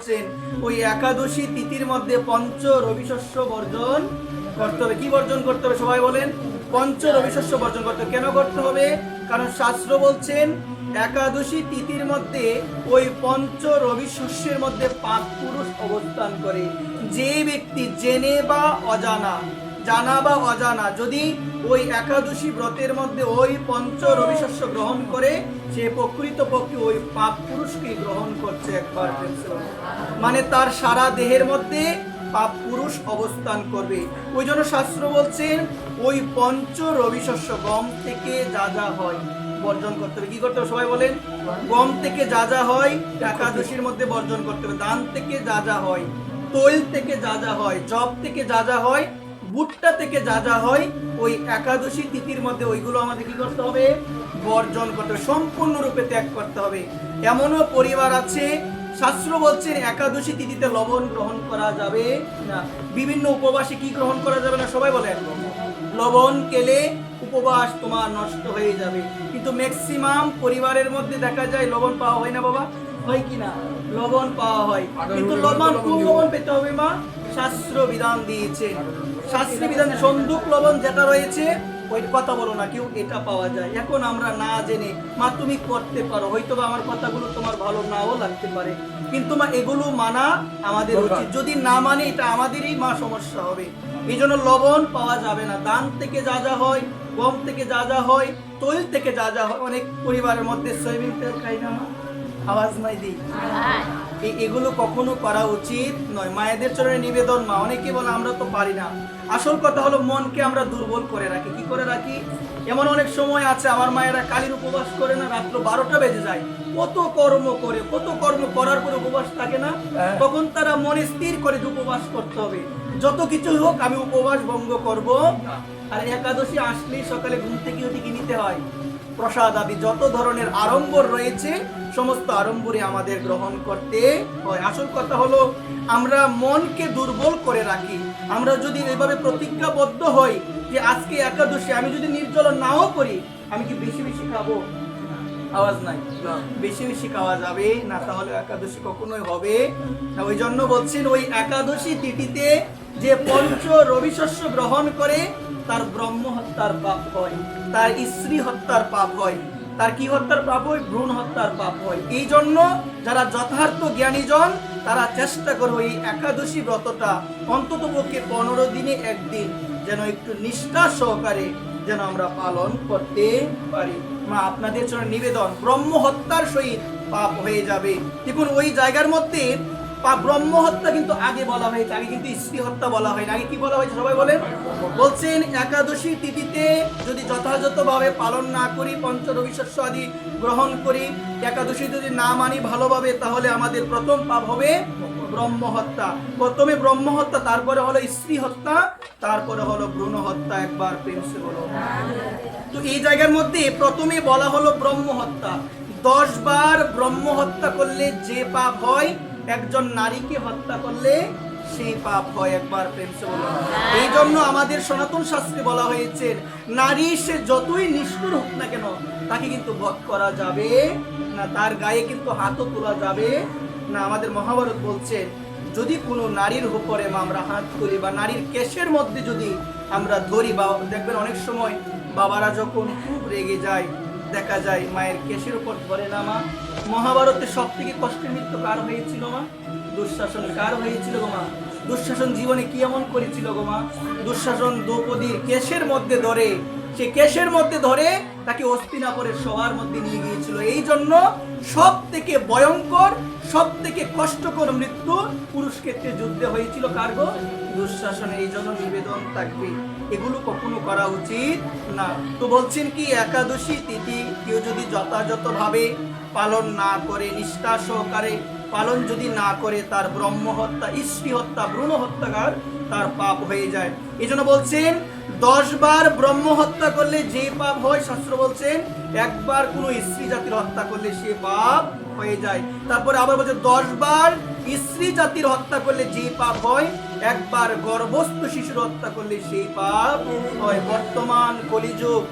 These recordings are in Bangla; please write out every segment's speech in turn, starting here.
বলছেন ওই একাদশী তিথির মধ্যে পঞ্চ রবি শস্য বর্জন করতে হবে। কি বর্জন করতে হবে সবাই বলেন? পঞ্চ রবি শস্য বর্জন করতে হবে। কেন করতে হবে? কারণ শাস্ত্র বলছেন একাদশী তিথির মধ্যে ওই পঞ্চ রবি শস্যের মধ্যে পাপ পুরুষ অবস্থান করে। যে ব্যক্তি জেনে বা অজানা, জানা বা অজানা যদি ওই একাদশী ব্রতের মধ্যে ওই পঞ্চ রবি শস্য গ্রহণ করে, সে প্রকৃতপক্ষে ওই পাপ পুরুষকে গ্রহণ করছে একবার। মানে তার সারা দেহের মধ্যে পাপ পুরুষ অবস্থান করবে। ওই জন্য শাস্ত্র বলছেন ওই পঞ্চ রবি শস্য গম থেকে যা যা হয় বর্জন করতে হবে। কি করতে হবে সবাই বলেন? গম থেকে যা যা হয় একাদশীর মধ্যে বর্জন করতে হবে। ধান থেকে যা যা হয়, তৈল থেকে যা যা হয়, জব থেকে যা যা হয়, ভুট্টা থেকে যা যা হয়, ওই একাদশী তিথির মধ্যে ওইগুলো আমাদের কি করতে হবে? বর্জন করতে হবে, সম্পূর্ণরূপে ত্যাগ করতে হবে। এমনও পরিবার আছে শাস্ত্র বলছেন একাদশী তিথিতে লবণ গ্রহণ করা যাবে না। বিভিন্ন উপবাসে কি গ্রহণ করা যাবে না সবাই বলেন? লবণ খেলে উপবাস তোমার নষ্ট হয়ে যাবে। কিন্তু ম্যাক্সিমাম পরিবারের মধ্যে দেখা যায় লবণ পাওয়া হয় না বাবা, হয় কি না? লবণ পাওয়া হয়, কিন্তু লবণ কোন লবণ পেতে হবে মা? শাস্ত্র বিধান দিয়েছে, শাস্ত্রীয় বিধান সন্দুক লবণ যেটা রয়েছে ওই কথা বলো না কেউ, এটা পাওয়া যায়। এখন আমরা না জেনে মা তুমি করতে পারো, হয়তো বা আমার কথাগুলো তোমার ভালো নাও লাগতে পারে, কিন্তু মা এগুলো মানা আমাদের উচিত। যদি না মানে এটা আমাদেরই মা সমস্যা হবে। এই জন্য লবণ পাওয়া যাবে না। ধান থেকে যা যা হয়, গম থেকে যা যা হয়, তৈল থেকে যা যা হয়, অনেক পরিবারের মধ্যে সয়াবিন তেল খাই না মা, আওয়াজ নাই দিই, এগুলো কখনো করা উচিত নয়। মায়েদের চরণে নিবেদন মা, অনেকে বলে আমরা তো পারি না। আসল কথা হলো মনকে আমরা দুর্বল করে রাখি। কি করে রাখি? এমন অনেক সময় আছে আমার মায়েরা কালীর উপবাস করে না, রাত্র 12টা বেজে যায়, কত কর্ম করে, কত কর্ম করার পরে উপবাস থাকে না, তখন তারা মনে স্থির করে যে উপবাস করতে হবে, যত কিছু হোক আমি উপবাস ভঙ্গ করব। আর একাদশী আসলেই সকালে ঘুম থেকে উঠে কি নিতে হয়? প্রসাদ আদি যত ধরনের আড়ম্বর রয়েছে সমস্ত আড়ম্বরে আমাদের গ্রহণ করতে হয়। আসল কথা হলো আমরা মনকে দুর্বল করে রাখি। আমরা যদি এভাবে প্রতিজ্ঞাবদ্ধ হই যে আজকে একাদশী আমি যদি নির্জল নাও করি, আমি কি বেশি বেশি খাবো? আওয়াজ নাই, বেশি বেশি খাওয়া যাবে না, তাহলে একাদশী কখনোই হবে না। ওই জন্য বলছেন ওই একাদশী তিথিতে যে পঞ্চ রবি শস্য গ্রহণ করে তার ব্রহ্ম হত্যার পাপ হয়, তার স্ত্রী হত্যার পাপ হয়, তার কি হত্যার পাপ হয়? ভ্রূণ হত্যার পাপ হয়। এই জন্য যারা যথার্থ জ্ঞানীজন তারা চেষ্টা করবে এই একাদশী ব্রতটা অন্তত পক্ষে 15 দিনে একদিন যেন একটু নিষ্ঠা সহকারে যেন আমরা পালন করতে পারি। মা আপনাদের জন্য নিবেদন, ব্রহ্ম হত্যার সহিত পাপ হয়ে যাবে। দেখুন ওই জায়গার মধ্যে ব্রহ্ম হত্যা কিন্তু আগে বলা হয়েছে, আগে কিন্তু স্ত্রী হত্যা বলা হয়নি। আগে কি বলা হয়েছে সবাই বলেন? বলছেন একাদশী তিথিতে যদি যথাযথভাবে পালন না করি, পঞ্চ রবি শস্য আদি গ্রহণ করি, একাদশী যদি না মানি ভালোভাবে, তাহলে আমাদের প্রথম পাপ হবে ব্রহ্ম হত্যা। প্রথমে ব্রহ্ম হত্যা, তারপরে হলো স্ত্রী হত্যা, তারপরে হলো ভ্রূণ হত্যা। একবার প্রেম সে বলো। তো এই জায়গার মধ্যে প্রথমে বলা হলো ব্রহ্ম হত্যা। 10 বার ব্রহ্ম হত্যা করলে যে পাপ হয়, একজন নারীকে হত্যা করলে সেই পাপ হয়। একবার প্রেম সে বলো। এই জন্য আমাদের সনাতন শাস্ত্রে বলা হয়েছে নারী সে যতই নিষ্ঠুর হোক না কেন তাকে কিন্তু বধ করা যাবে না, তার গায়ে কিন্তু হাতও তোলা যাবে না। আমাদের মহাভারত বলছে যদি কোনো নারীর উপরে আমরা হাত তুলি বা নারীর কেশের মধ্যে যদি আমরা ধরি, বা দেখবেন অনেক সময় বাবারা যখন খুব রেগে যায় দেখা যায় মায়ের কেশের উপর ধরে না। মা মহাভারতে সব থেকে কষ্টের মৃত্যু কার হয়েছিল মা? দুঃশাসন। কার হয়েছিল গো মা? দুঃশাসন জীবনে কি এমন করেছিল গো মা? দুঃশাসন দ্রৌপদীর কেশের মধ্যে ধরে, সে কেশের মধ্যে ধরে তাকে হস্তিনাপুরের সবার মধ্যে নিয়ে গিয়েছিল। এই জন্য সব থেকে ভয়ঙ্কর, সব থেকে কষ্টকর মৃত্যু পুরুষ ক্ষেত্রে যুদ্ধে হয়েছিল কার গো? দুঃশাসনের। এই জন্য নিবেদন থাকবে এগুলো কখনো করা উচিত না। তো বলছেন কি একাদশী তিথি কেউ যদি যথাযথভাবে পালন না করে, নিষ্ঠা সহকারে পালন যদি না করে, তার ব্রহ্ম হত্যা, স্ত্রী হত্যা, ভ্রূণ হত্যাকার তার পাপ হয়ে যায়। এই জন্য বলছেন 10 বার ব্রহ্ম হত্যা করলে যে পাপ হয়, শাস্ত্র বলছেন একবার কোনো স্ত্রী জাতির হত্যা করলে সে পাপ হয়ে যায়। তারপরে আবার বলছে 10 বার স্ত্রী জাতির হত্যা করলে যে পাপ হয়, একবার গর্ভস্থ শিশুর হত্যা করলে সেই পাপ হয়। বর্তমান কলিযুগ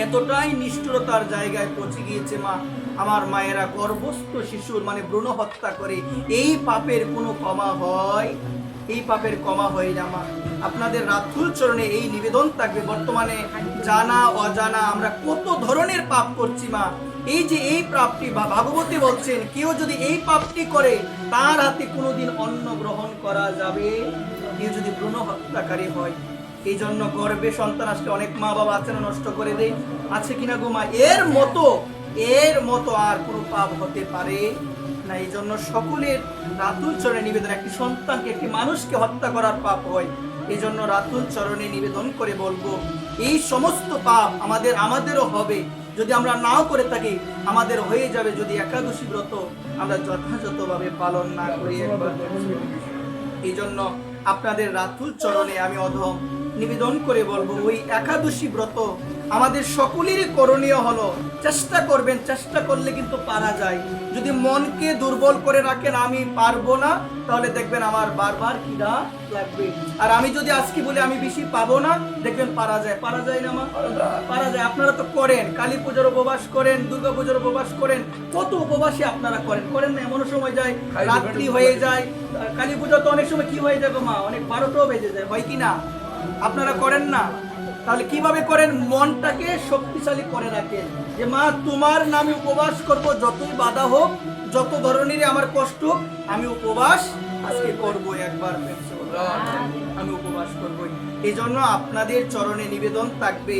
এতটাই নিষ্ঠুরতার জায়গায় পৌঁছে গিয়েছে মা, আমার মায়েরা গর্ভস্থ শিশুর মানে ভ্রূণ হত্যা করে, এই পাপের কোনো ক্ষমা হয়? এই পাপের ক্ষমা হয় না মা। আপনাদের রাতুল চরণে এই নিবেদন থাকবে, বর্তমানে জানা অজানা আমরা কত ধরনের পাপ করছি মা। এই যে এই পাপটি ভাগবতী বলছেন, কেউ যদি এই পাপটি করে তার হাতে কোনোদিন অন্ন গ্রহণ করা যাবে, কেউ যদি ভ্রূণ হত্যাকারী হয়। এই জন্য গর্ভে সন্তান আসলে অনেক মা বাবা আছে না, নষ্ট করে দেয়, আছে কিনা গো মা? এর মতো আর কোনো পাপ হতে পারে না। এই জন্য সকলের রাতুল চরণে নিবেদন, একটি সন্তানকে, একটি মানুষকে হত্যা করার পাপ হয়। এই জন্য রাতুল চরণে নিবেদন করে বলবো, এই সমস্ত পাপ আমাদেরও হবে। যদি আমরা নাও করে থাকি, আমাদের হয়ে যাবে যদি একাদশী ব্রত আমরা যথাযথভাবে পালন না করি। এই জন্য আপনাদের রাতুল চরণে আমি অধম নিবেদন করে বলবো, ওই একাদশী ব্রত আমাদের সকলেরই করণীয় হলো, চেষ্টা করবেন, চেষ্টা করলে কিন্তু পারা যায়। যদি মনকে দুর্বল করে রাখেন আমি পারবো না, তাহলে দেখবেন আমার বারবার খিদা লাগবে। আর আমি যদি আজকে বলি আমি বেশি পাবো না, দেখবেন পারা যায় না মা? পারা যায়। আপনারা তো করেন, কালী পুজোর উপবাস করেন, দুর্গা পুজোর উপবাস করেন, কত উপবাসী আপনারা করেন না? এমন সময় যায় রাত্রি হয়ে যায়, কালী পুজো তো অনেক সময় কি হয়ে যায় গো মা, অনেক 12টাও বেজে যায়, হয় কি না? আপনারা করেন না? তাহলে কিভাবে করেন? মনটাকে শক্তিশালী করে রাখেন যে মা তোমার নামে উপবাস করব, যতই বাধা হোক, যত ধরনেরই আমার কষ্ট হোক, আমি উপবাস আজকে করবো। একবার আমি উপবাস করবো। এই জন্য আপনাদের চরণে নিবেদন থাকবে,